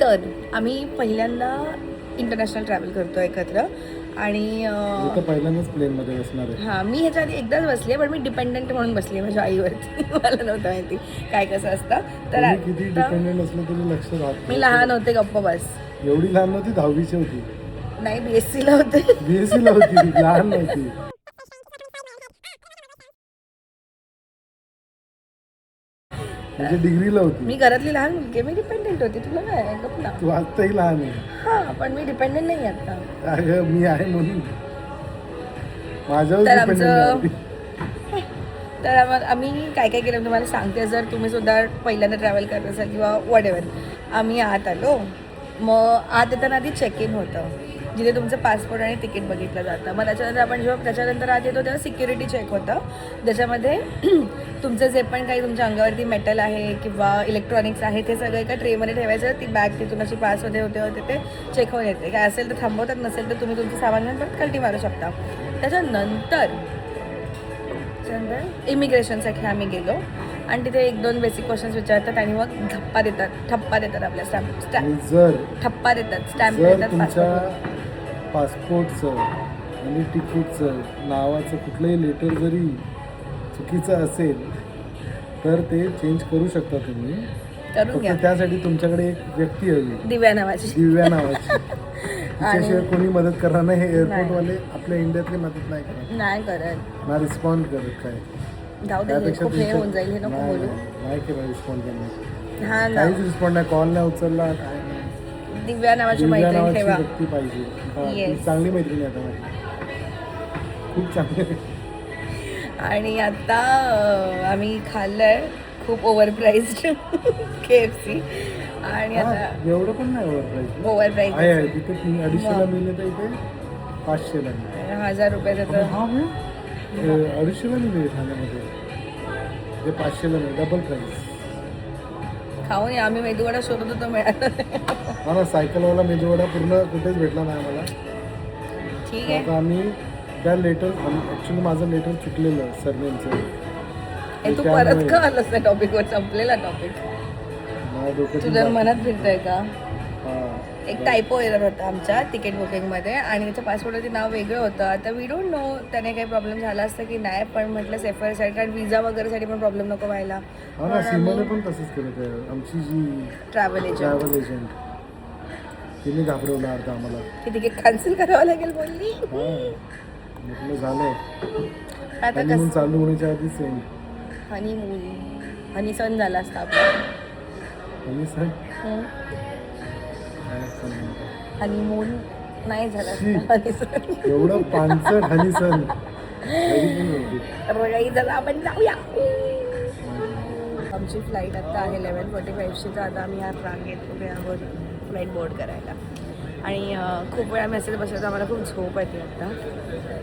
तर आम्ही पहिल्यांदा इंटरनॅशनल ट्रॅव्हल करतो एकत्र आणि पहिल्यांदाच प्लेनमध्ये बसणार आहे. हां, मी ह्याच्या आधी एकदाच बसले, पण मी डिपेंडंट म्हणून बसले माझ्या आईवरती. मला नव्हतं माहिती काय कसं असतं. तर किती डिपेंडंट असलं तरी लक्ष राहत. मी लहान होते, गप्प बस. एवढी लहान नव्हती, 10वीची होती. नाही, BSc ला होते. BSc ला होती, लहान नव्हती. म्हणजे डिग्रीला होती. मी घरातली लहान मुलगी, मी डिपेंडेंट होती. तुला काय गप्प ना. तू आत्ताही लहान आहे. हां, पण मी डिपेंडेंट नाही आता. अगं मी आहे म्हणून माझ्यावर तर डिपेंडेंट. तर आम्ही काय काय केलं तुम्हाला सांगते. जर तुम्ही सुद्धा पहिल्यांदा ट्रॅव्हल करत असाल किंवा वॉटेवर. आम्ही आत आलो, मग आत येताना आधी चेक इन होतं, जिथे तुमचं पासपोर्ट आणि तिकीट बघितलं जातं. मग त्याच्यानंतर आपण जेव्हा त्याच्यानंतर आत येतो तेव्हा सिक्युरिटी चेक होतं, ज्याच्यामध्ये तुमचं जे पण काही तुमच्या अंगावरती मेटल आहे किंवा इलेक्ट्रॉनिक्स आहे ते सगळं एका ट्रेमध्ये ठेवायचं. ती बॅग तिथून अशी पास होते ते चेक होऊन येते. काय असेल तर थांबवतात, नसेल तर तुम्ही तुमचं सामान घेऊन परत कल्टी मारू शकता. त्याच्यानंतर इमिग्रेशनसाठी आम्ही गेलो आणि तिथे 1-2 बेसिक क्वेश्चन्स विचारतात आणि मग ठप्पा देतात आपल्या स्टॅम्प ठप्पा देतात, स्टॅम्प देतात. तुमच्या पासपोर्टचं आणि तिकीटचं नावाचं कुठलंही लेटर जरी चुकीचं असेल तर ते चेंज करू शकता तुम्ही. करून घ्या. त्यासाठी तुमच्याकडे एक व्यक्ती हवी, दिव्या नावाची. तिच्याशिवाय कोणी मदत करणार नाही. हे एअरपोर्टवाले आपल्या इंडियातली मदत नाही करत, ना रिस्पॉन्ड करत. काय जाऊ दे, खूप हे होऊन जाईल, हे नको बोलू. नाही केलं रिस्पॉन्ड करणार. हां ना, काहीच रिस्पॉन्ड नाही, कॉल नाही उचलला, काय नाही. दिव्या नावाची मैत्रीण ठेवा. व्यक्ती पाहिजे. Yes. चांगली मैत्रिणी आता माझी, खूप चांगली. आणि आता आम्ही खाल्लंय खूप ओव्हर प्राईस्ड KFC. आणि आता एवढं पण नाही ओव्हर प्राईज आहे. तिथे 250ला मिळले तर इथे 500ला मिळेल. 1000 रुपयाचं तर 250ला मिळेल ठाण्यामध्ये, ते 500ला मिळेल, डबल प्राईस. खाऊन या. आम्ही मेदूवडा शोधत होतो, मिळाला. मला सायकलवाला मेदूवडा पूर्ण कुठेच भेटला नाही मला. ठीक आहे. आता आम्ही त्या लेटर, ॲक्च्युली माझं लेटर चुकलेलं सरनेमचं. तू परत का आलास त्या टॉपिकवर? संपलेला टॉपिक. तुझ्या मनात फिरतोय का? एक टायपो एरर होता आमच्या तिकीट बुकिंगमध्ये आणि त्याच्या पासपोर्टवरती नाव वेगळं होतं. आता वी डोंट नो त्याने काही प्रॉब्लेम झाला असतं की नाही, पण म्हटलं सेफर साईड, कारण विजा वगैरेसाठी पण प्रॉब्लेम नको व्हायला. सीमाने पण तसंच केलं. आमची जी ट्रॅव्हल एजंट तिने घाबरवलं अर्धा आम्हाला की तिकीट कॅन्सल करावं लागेल बोलली. म्हटलं झालं आता कसं चालू होण्याच्या आधी सेंड हनी सण झाला असता आपला. हनीमून नाही झाला असता. एवढं पानसट हनीसन. आपण जाऊया. आमची फ्लाईट आता आहे 11:45ची. तर आता आम्ही ह्या रांगेत उभे आहोत फ्लाईट बोर्ड करायला. आणि खूप वेळा मेसेज बसला तर आम्हाला खूप झोप येते आता.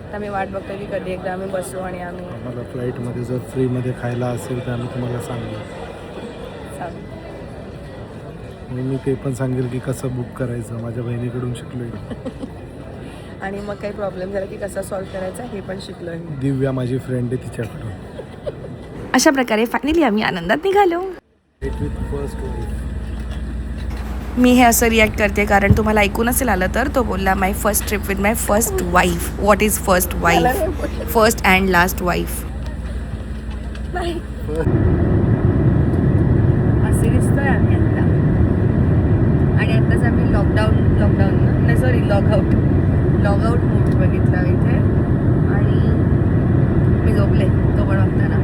तर आम्ही वाट बघतो की कधी एकदा आम्ही बसू आणि आम्हाला फ्लाईटमध्ये जर फ्रीमध्ये खायला असेल तर आम्ही तुम्हाला सांगू. मी ते पण सांगेल की कसं बुक करायचं, माझ्या बहिणीकडून शिकलोय. आणि मग काही प्रॉब्लेम झाला की कसा सॉल्व्ह करायचा हे पण शिकलोय. दिव्या माझी फ्रेंड आहे, तिच्याकडून. अशा प्रकारे फायनली आम्ही आनंदात निघालो. मी हे असं रिॲक्ट करते कारण तुम्हाला ऐकून असेल आलं तर तो बोलला my first trip with my first wife. What is first wife? First and last wife. असे दिसतोय आम्ही आता. आणि आत्ताच आम्ही लॉकडाऊन नाही सॉरी लॉग आउट मूव्ही बघितला इथे. आणि मी झोपले तो पण बघताना.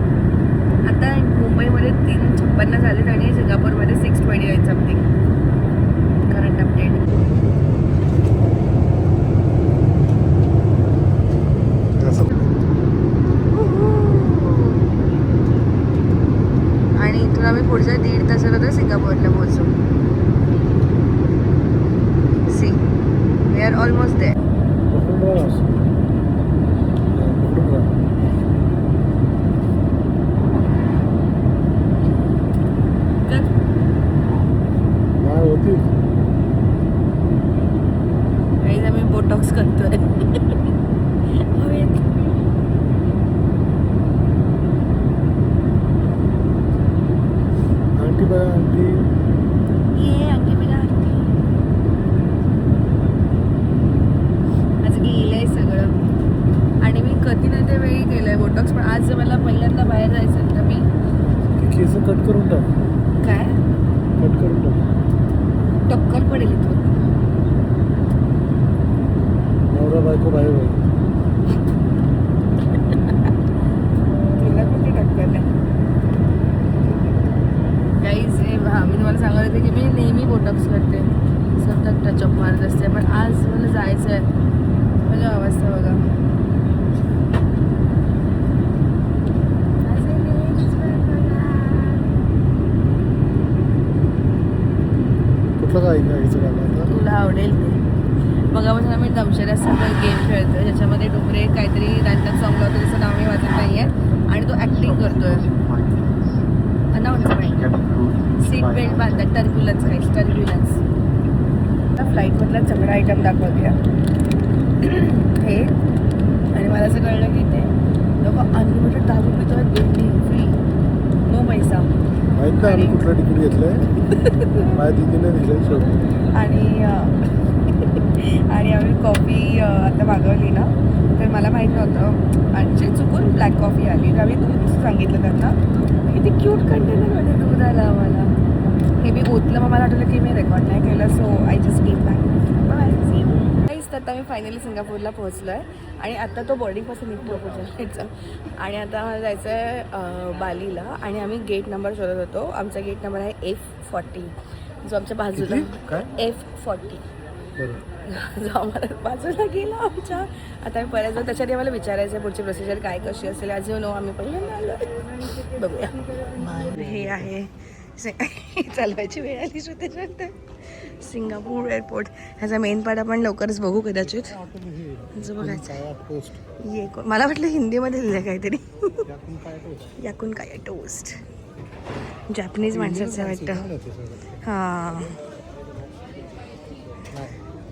आता मुंबईमध्ये 3:56 झालेत आणि सिंगापूरमध्ये 6:28 समथिंग करंट अपडेट. आणि इथून आम्ही पुढच्या 1.5 तासाला तर सिंगापूरला पोहोचू. So we are almost there. पडेल इथून. नवरा बायको बाय बाय. तुला कुठे टक्कर नाही. गाईज मी तुम्हाला सांगत होते की मी नेहमी बोटॉक्स करते, सतत टचअप मारत असते, पण आज मला जायचं आहे. माझी अवस्था बघा. कुठलं काय घ्यायचं गाणं आता? तुला आवडेल ते. मगापासून आम्ही दमशेरा सगळं गेम खेळतोय, ज्याच्यामध्ये डोंगरे काहीतरी रॅन्डम सॉंग लावतो, त्याचं नाव मी वाचत नाही आहे, आणि तो ॲक्टिंग करतोय. अनाउन्समेंट, सीट बेल्ट बांधतात, टर्ब्युलन्स काही टर्ब्युलन्स. फ्लाईटमधला सगळा आयटम दाखवते हे. आणि मला असं कळलं की ते लोक अनलिमिटेड दारू पितोय, बेटी फ्री, नो पैसा. माहित नाही आम्ही कुठलं तिकीट घेतलंय. माझ्या दिदीने दिलंय शेवटी. आणि आम्ही कॉफी आता मागवली ना, तर मला माहीत नव्हतं, आणि चुकून ब्लॅक कॉफी आली, तर आम्ही दूध सांगितलं त्यांना. किती क्यूट कंटेनरमध्ये दूध आलं आम्हाला. हे मी ओतलं, मग मला आठवलं की मी रेकॉर्ड नाही केलं, so I just game back. तर आता मी फायनली सिंगापूरला पोहोचलो आहे, आणि आता तो बोर्डिंगपासून निघतो पुढच्या. आणि आता मला जायचं आहे बालीला, आणि आम्ही गेट नंबर शोधत होतो. आमचा गेट नंबर आहे F40, जो आमच्या बाजूला काय? F40 बरं. जो आम्हाला बाजूला गेला आमच्या. आता आम्ही परत जाऊ, त्याच्यासाठी आम्हाला विचारायचं आहे पुढची प्रोसिजर काय कशी असेल. ॲज यू नो आम्ही पहिल्यांदा आलो. बघूया. हे आहे चालवायची वेळ आली त्याच्यानंतर सिंगापूर एअरपोर्ट. ह्याचा मेन पार्ट आपण लवकरच बघू कदाचित. जो बघायचं ये मला वाटलं हिंदीमध्ये लिहिलं काहीतरी. याकून काय टोस्ट, जॅपनीज माणसाचं वाटतं. हां,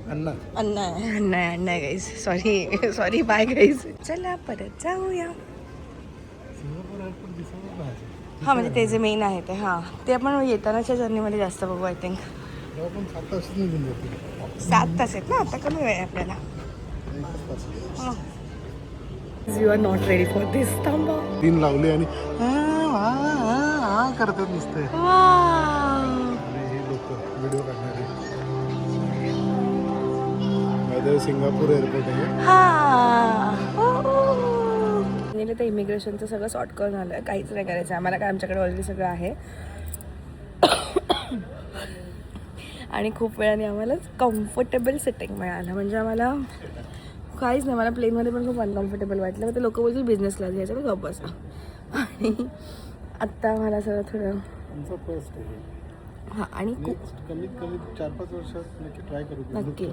अण्णा अण्णा आहे, अण्णा आहे, अण्णा आहे गाईज. Sorry bye guys. चला परत जाऊया. हां, म्हणजे ते जे मेन आहे ते. हां, ते आपण येतानाच्या जर्नीमध्ये जास्त बघू आय थिंक. 7 तास आहेत ना, आता कमी वेळ आहे आपल्याला. You are not ready for this. थांबा. 3 लावले आणि करतात नुसते. हे लोक व्हिडिओ काढणारे. सिंगापूर एअरपोर्ट आहे. तर इमिग्रेशनचं सगळं सॉर्ट करून आलं आहे, काहीच नाही करायचं आम्हाला, काय आमच्याकडे ऑलरेडी सगळं आहे. आणि खूप वेळाने आम्हाला कम्फर्टेबल सिटिंग मिळालं. म्हणजे आम्हाला काहीच नाही, मला प्लेनमध्ये पण खूप अनकम्फर्टेबल वाटलं. मग ते लोक बोलतील बिझनेस क्लास घ्यायचं तर गप्प बसा. आणि आत्ता मला सगळं थोडं हां, आणि कमीत कमी 4-5 वर्षात नक्की ट्राय करू. नक्की.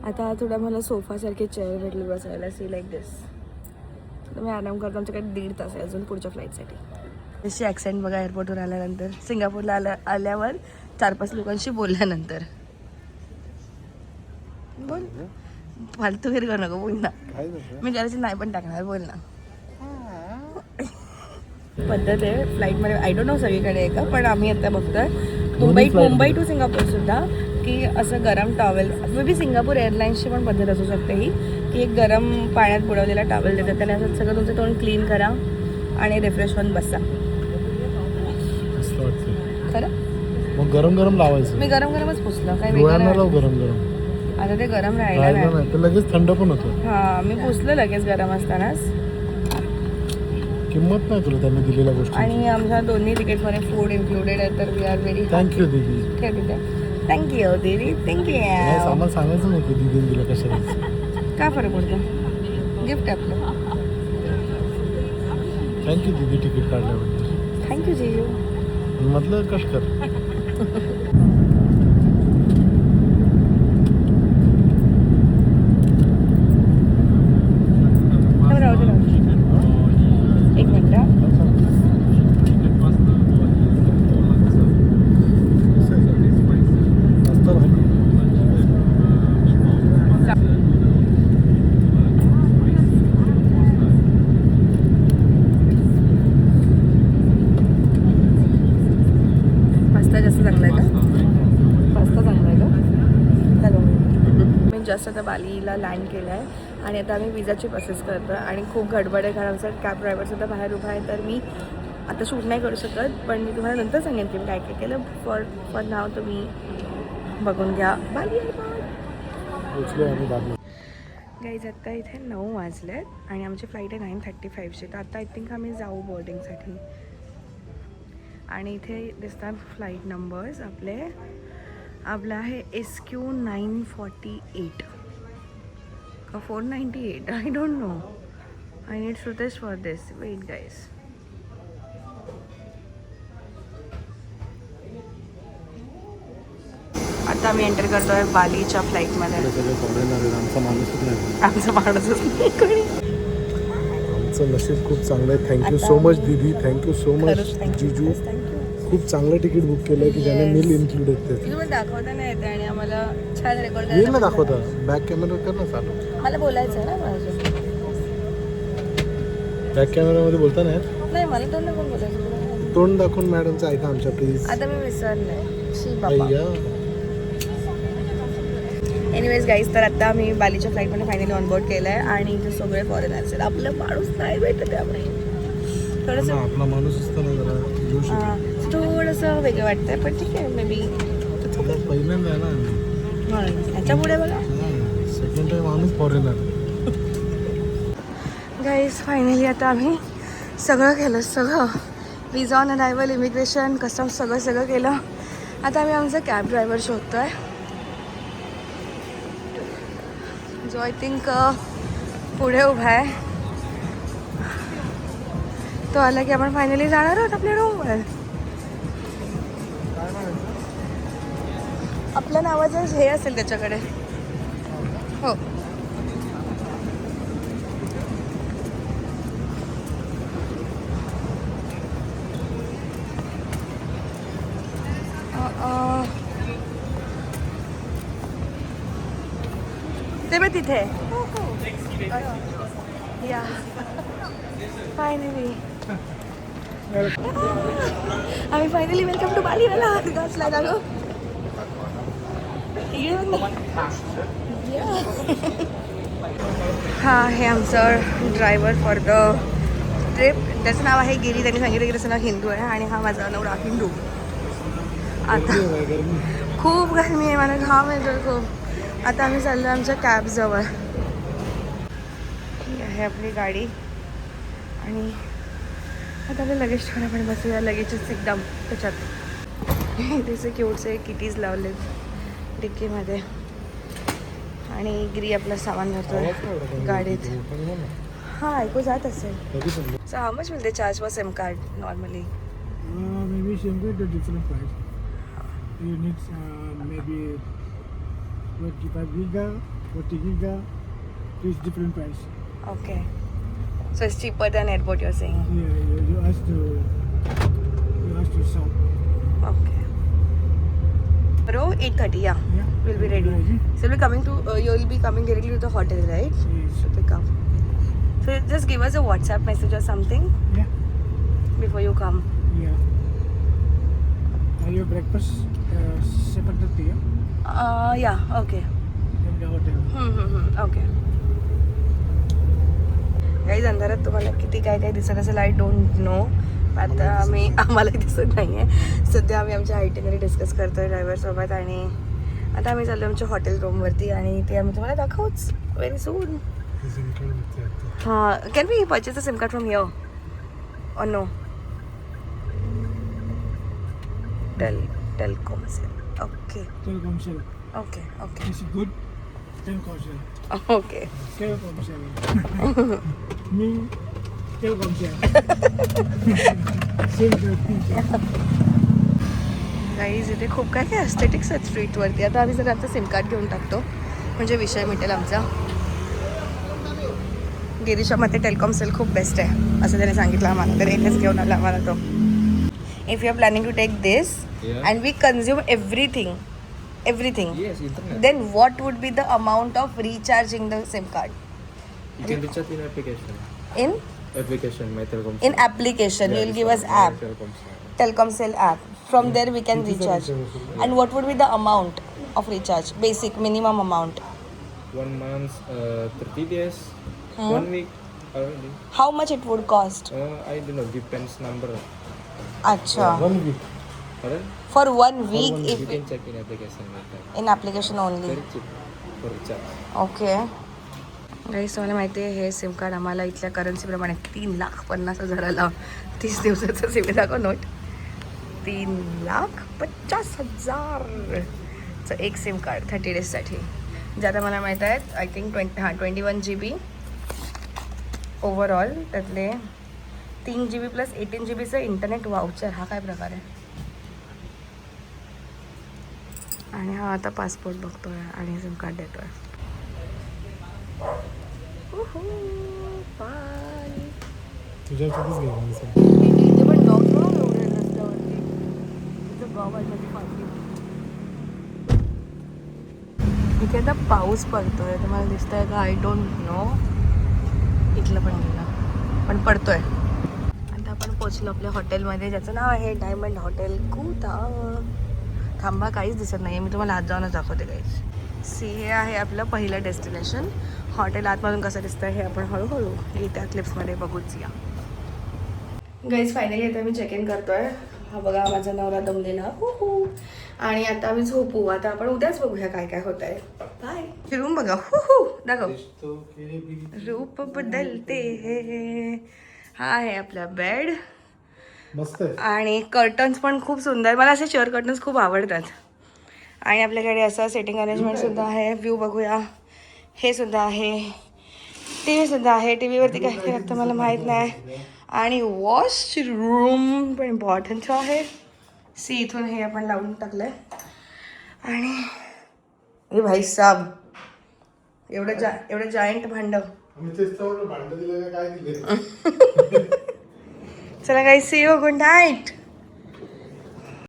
आता थोडं मला सोफासारखे चेअर भेटले बसायला, सी लाईक दिस. तर मी आराम करतो. आमच्याकडे 1.5 तास आहे अजून पुढच्या फ्लाईटसाठी. जशी ॲक्सेंट बघा एअरपोर्टवर आल्यानंतर, सिंगापूरला आल्यावर 4-5 लोकांशी बोलल्यानंतर. बोल, फालतू घरी करू नको, बोल ना. मी करायची नाही पण टाकणार, बोल ना. पद्धत आहे फ्लाईटमध्ये, आय डोंट नो सगळीकडे आहे का, पण आम्ही आता बघतोय मुंबई टू सिंगापूरसुद्धा, की असं गरम टॉवेल. मे बी सिंगापूर एअरलाईन्सची पण पद्धत असू शकते ही, की एक गरम पाण्यात बुडवलेला टॉवेल देतात, त्याने असं सगळं तुमचं तोंड क्लीन करा आणि रिफ्रेश होऊन बसा. खरं मग गरम गरम लावायचं. मी गरम गरमच पुसलं, काही वेगळं नाही. गरम गरम आता ते गरम राहिलं नाही, तर लगेच थंड पण होतं. हां, मी पुसलं लगेच गरम असतानाच. किंमत नाही तुला त्यांनी दिलेल्या गोष्टी. आणि आमच्या दोन्ही तिकीटमध्ये फूड इन्क्लुडेड आहे, तर वी आर व्हेरी थँक्यू दीदी. थँक्यू दीदी, थँक्यू. आम्हाला सांगायचं नव्हतं दीदीने दिलं कशाला. काय फरक पडतो, गिफ्ट आपलं. थँक्यू दीदी तिकीट काढल्याबद्दल. थँक्यू जीजू. म्हटलं कश कर. एक मिनिट. पास्ता जास्त चांगला आहे का? पास्ता चांगला आहे का? हॅलो, मी जस्ट आता बालीला लँड केलं आहे आणि आता आम्ही विजाची प्रोसेस करतो आहे. आणि खूप गडबड आहे, कारण आमचा कॅब ड्रायव्हरसुद्धा बाहेर उभा आहे, तर मी आता शूट नाही करू शकत, पण मी तुम्हाला नंतर सांगेन की मी काय काय केलं. फॉर नाव तुम्ही बघून घ्या. पोचलो आम्ही बातमी. गाईज आत्ता इथे 9 वाजलेत आणि आमची फ्लाईट आहे 9:35ची. तर आता आय थिंक आम्ही जाऊ बोर्डिंगसाठी. आणि इथे दिसतात फ्लाईट नंबर्स आपलं आहे SQ 948 का 498. I don't know. I need suitcase for this. Wait guys. आता आम्ही एंटर करतोय बालीच्या फ्लाईटमध्ये. सगळे फॉरेनर आहेत, आमचा माणूसच नाही. आमचं माणूसच नाही कोणी. आमचं नशीब खूप चांगलं आहे. थँक्यू सो मच दीदी. थँक्यू सो मच जिजू. खूप चांगलं तिकीट बुक केलं की ज्याने मील इन्क्लूड आहेत ते. तुम्ही दाखवता नाही येते आणि आम्हाला छान रेकॉर्ड येईल ना दाखवता. बॅक कॅमेरा कर ना चालू. मला बोलायचं आहे ना माझं. बॅक कॅमेरामध्ये बोलता नाही नाही मला तोंड कोण बोलायचं. तोंड दाखवून मॅडमचं ऐका आमच्या प्लीज. आता मी विसरले. शी बाबा. अय्या. एनिवेज गाईज, तर आता आम्ही बालीच्या फ्लाईटमध्ये फायनली ऑनबोर्ड केलं आहे आणि इथे सगळे फॉरेनर्स आहेत. आपलं माणूस नाही भेटत त्यामुळे थोडंसं आपला माणूस असतो ना जरा जोश येतो. थोडंसं वेगळं वाटतंय पण ठीक आहे. मे बी पहिल्यांदा आहे ना ह्याच्या पुढे बघा. सेकंड टाइम माणूस फॉरेनर. गाईज फायनली आता आम्ही सगळं केलं. सगळं विजा ऑन अरायवल, इमिग्रेशन, कस्टम्स सगळं केलं. आता आम्ही आमचा कॅब ड्रायव्हर शोधतो आहे जो आय थिंक पुढे उभा आहे. तो आला की आपण फायनली जाणार आहोत आपल्या रूमवर. आपल्या नावाचं हे असेल त्याच्याकडे. हो ते मी तिथे या फायनली आम्ही फायनली वेलकम टू बालीवाला हात घासला जागो. हा हे आमचं ड्रायव्हर फॉर द ट्रिप. त्याचं नाव आहे गिरी. त्यांनी सांगितलं की त्याचं नाव हिंदू आहे आणि हा माझा नवरा हिंदू. आता खूप गरमी आहे, मला घाम येतो खूप. आता आम्ही चाललो आमच्या कॅबजवळ. ही आहे आपली गाडी आणि आता आपलं लगेज ठेवून आपण बसूया. लगेजच एकदम त्याच्यात त्याचे क्यूटचे किटीज लावलेत डिक्कीमध्ये आणि गिरी आपलं सामान भरतोय गाडीत. हां ऐकू जात असेल. So how much will they charge for SIM card normally? Maybe SIM card at different price. You need maybe 25 giga, 40 giga. It's different price. Okay. So it's cheaper than airport, you're saying? Yeah, you ask to shop. Okay. Bro, 8:30, yeah. Yeah. We'll be ready. So you'll be coming to, you'll be coming directly to the hotel, right? Yes. To pick up. So just give us a WhatsApp message or something Yeah. before you come. Yeah. Your breakfast 7:30. Yeah, okay. In the hotel. Okay. काही अंधारात तुम्हाला किती काय काय दिसत असेल I don't no. आता आम्हाला दिसत नाही आहे. सध्या आम्ही आमच्या आयटिनरी डिस्कस करतो आहे ड्रायव्हरसोबत आणि आता आम्ही चाललो आमच्या हॉटेल रूमवरती आणि ते आम्ही तुम्हाला दाखवूच व्हेरी सून. हां can we purchase a SIM card from here or no? Telkomsel. Okay Telkomsel. Okay okay It's good. Telkomsel. Okay. Telkomsel. Me. Telkomsel. Same Telkomsel. Guys इथे खूप काय काय एस्थेटिक्स आहेत स्ट्रीटवरती. आता आम्ही जर आमचं सिम कार्ड घेऊन टाकतो म्हणजे विषय मिटेल आमचा. गिरीच्या मते टेलकॉमसेल खूप बेस्ट आहे असं त्याने सांगितलं आम्हाला. तर इथेच घेऊन आला आम्हाला तो. If you are planning to take this and we consume everything Yes, internet. then what would be the amount of recharging the SIM card? You can recharge in application. In My Telkom. application, you will give us app, Telkomsel app. From there we can recharge. And what would be the amount of recharge? Basic minimum amount. 1 month, 30 days, 1 week already. How much it would cost? I don't know, depends number. Acha. 1 week. Pardon? For 1 week You if can check in application like that. in application only. Very cheap for recharge. Okay guys तुम्हाला माहिती आहे हे SIM card आम्हाला इथल्या करन्सीप्रमाणे 3,50,000ला 30 दिवसाचं SIM दाखव note 3,50,000चं एक SIM card 30 डेजसाठी जे आता मला माहीत आहेत आय थिंक 21 GB ओव्हरऑल त्यातले 3 GB प्लस 18 GBचं इंटरनेट वाउचर हा काय प्रकार आहे आणि हा आता पासपोर्ट बघतोय आणि सिम कार्ड देतोय तुझ्यासाठीच घेऊन इथे पण डॉग बघ एवढे रस्त्यावरती इथं गाव आहे माझी फाटली इथे आता पाऊस पडतोय तुम्हाला दिसतंय का आय डोंट नो इथलं पण गेला पण पडतोय आता आपण पोचलो आपल्या हॉटेलमध्ये ज्याचं नाव आहे डायमंड हॉटेल कुता थांबा काहीच दिसत नाही मी तुम्हाला आज जाऊनच दाखवते काहीच सी हे आहे आपलं पहिलं डेस्टिनेशन हॉटेल आतमधून कसं दिसतं हे आपण हळूहळू येत्या क्लिप्समध्ये बघूच या गाईज फायनली आता मी चेक इन करतोय हा बघा माझा नवरा दमलेला आणि आता आम्ही झोपू आता आपण उद्याच बघूया काय काय होत आहे बाय फिरून बघा दाखव रूप बदलते हा आहे आपला बेड मस्त आहे. आणि कर्टन्स पण खूप सुंदर मला असे चेअर कर्टन्स खूप आवडतात आणि आपल्याकडे असं सेटिंग अरेंजमेंट सुद्धा आहे व्ह्यू बघूया हे सुद्धा आहे टी व्ही सुद्धा आहे टी व्हीवरती काय काय लागतं मला माहीत नाही आणि वॉशरूम पण इम्पॉर्टंट आहे सी इथून हे आपण लावून टाकलं आहे आणि हे भाई साब एवढं जायंट भांडं भांडं दिलं काय दिले चला काही सी यू गुड नाईट